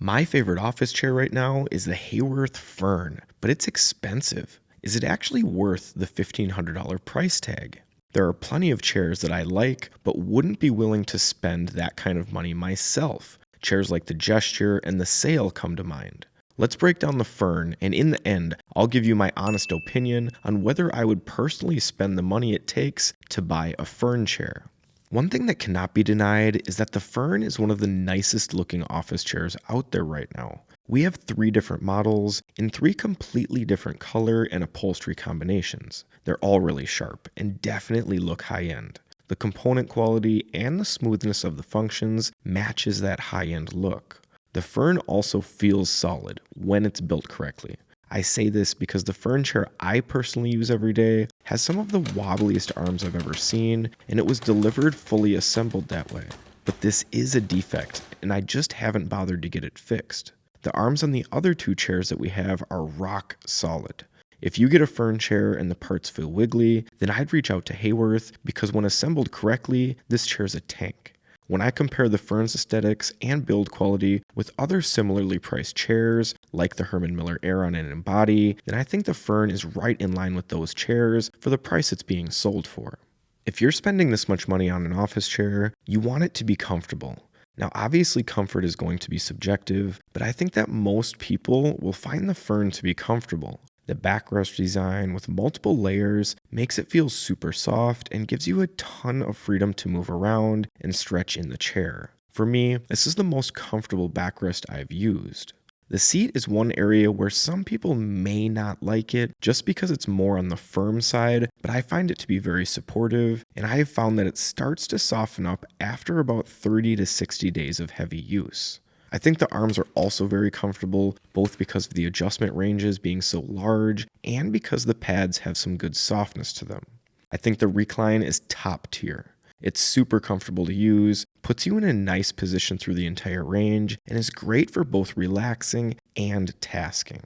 My favorite office chair right now is the Haworth Fern, but it's expensive. Is it actually worth the $1,500 price tag? There are plenty of chairs that I like, but wouldn't be willing to spend that kind of money myself. Chairs like the Gesture and the Sail come to mind. Let's break down the Fern, and in the end, I'll give you my honest opinion on whether I would personally spend the money it takes to buy a Fern chair. One thing that cannot be denied is that the Fern is one of the nicest looking office chairs out there right now. We have 3 different models in 3 completely different color and upholstery combinations. They're all really sharp and definitely look high end. The component quality and the smoothness of the functions matches that high end look. The Fern also feels solid when it's built correctly. I say this because the Fern chair I personally use every day has some of the wobbliest arms I've ever seen, and it was delivered fully assembled that way. But this is a defect, and I just haven't bothered to get it fixed. The arms on the other 2 chairs that we have are rock solid. If you get a Fern chair and the parts feel wiggly, then I'd reach out to Haworth because when assembled correctly, this chair's a tank. When I compare the Fern's aesthetics and build quality with other similarly priced chairs, like the Herman Miller Aeron and Embody, then I think the Fern is right in line with those chairs for the price it's being sold for. If you're spending this much money on an office chair, you want it to be comfortable. Now, obviously comfort is going to be subjective, but I think that most people will find the Fern to be comfortable. The backrest design with multiple layers makes it feel super soft and gives you a ton of freedom to move around and stretch in the chair. For me, this is the most comfortable backrest I've used. The seat is one area where some people may not like it just because it's more on the firm side, but I find it to be very supportive, and I have found that it starts to soften up after about 30 to 60 days of heavy use. I think the arms are also very comfortable, both because of the adjustment ranges being so large and because the pads have some good softness to them. I think the recline is top tier. It's super comfortable to use, puts you in a nice position through the entire range, and is great for both relaxing and tasking.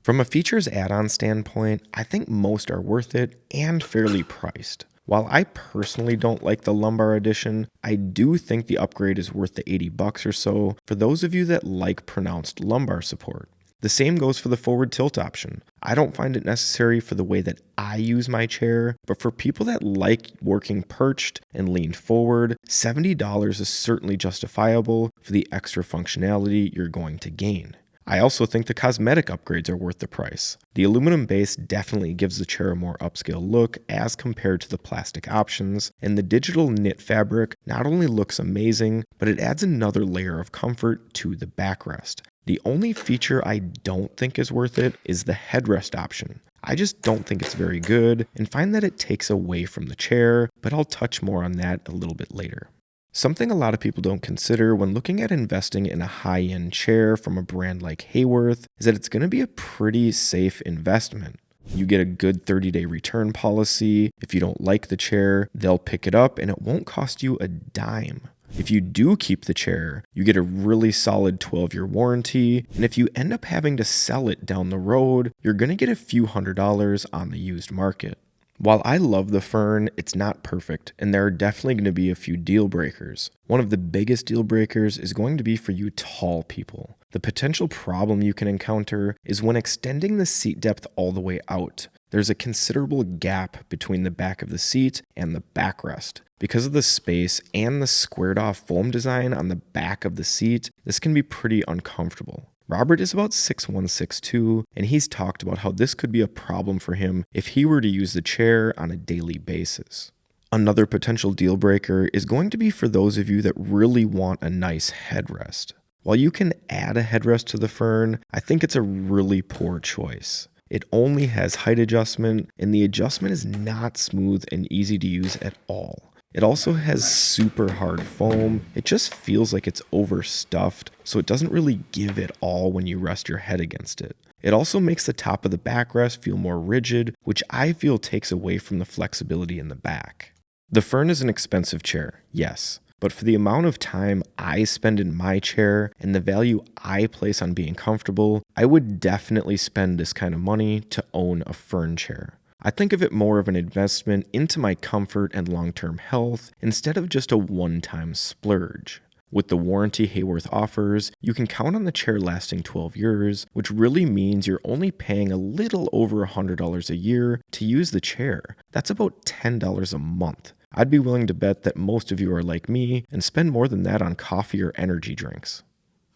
From a features add-on standpoint, I think most are worth it and fairly priced. While I personally don't like the lumbar edition, I do think the upgrade is worth the $80 or so for those of you that like pronounced lumbar support. The same goes for the forward tilt option. I don't find it necessary for the way that I use my chair, but for people that like working perched and leaned forward, $70 is certainly justifiable for the extra functionality you're going to gain. I also think the cosmetic upgrades are worth the price. The aluminum base definitely gives the chair a more upscale look as compared to the plastic options, and the digital knit fabric not only looks amazing, but it adds another layer of comfort to the backrest. The only feature I don't think is worth it is the headrest option. I just don't think it's very good and find that it takes away from the chair, but I'll touch more on that a little bit later. Something a lot of people don't consider when looking at investing in a high-end chair from a brand like Haworth is that it's going to be a pretty safe investment. You get a good 30-day return policy. If you don't like the chair, they'll pick it up and it won't cost you a dime. If you do keep the chair, you get a really solid 12-year warranty, and if you end up having to sell it down the road, you're going to get a few $100s on the used market. While I love the Fern, it's not perfect, and there are definitely going to be a few deal breakers. One of the biggest deal breakers is going to be for you tall people. The potential problem you can encounter is when extending the seat depth all the way out. There's a considerable gap between the back of the seat and the backrest. Because of the space and the squared off foam design on the back of the seat, this can be pretty uncomfortable. Robert is about 6'1", 6'2", and he's talked about how this could be a problem for him if he were to use the chair on a daily basis. Another potential deal breaker is going to be for those of you that really want a nice headrest. While you can add a headrest to the Fern, I think it's a really poor choice. It only has height adjustment, and the adjustment is not smooth and easy to use at all. It also has super hard foam. It just feels like it's overstuffed, so it doesn't really give it all when you rest your head against it. It also makes the top of the backrest feel more rigid, which I feel takes away from the flexibility in the back. The Fern is an expensive chair, yes, but for the amount of time I spend in my chair and the value I place on being comfortable, I would definitely spend this kind of money to own a Fern chair. I think of it more of an investment into my comfort and long-term health instead of just a one-time splurge. With the warranty Haworth offers, you can count on the chair lasting 12 years, which really means you're only paying a little over $100 a year to use the chair. That's about $10 a month. I'd be willing to bet that most of you are like me and spend more than that on coffee or energy drinks.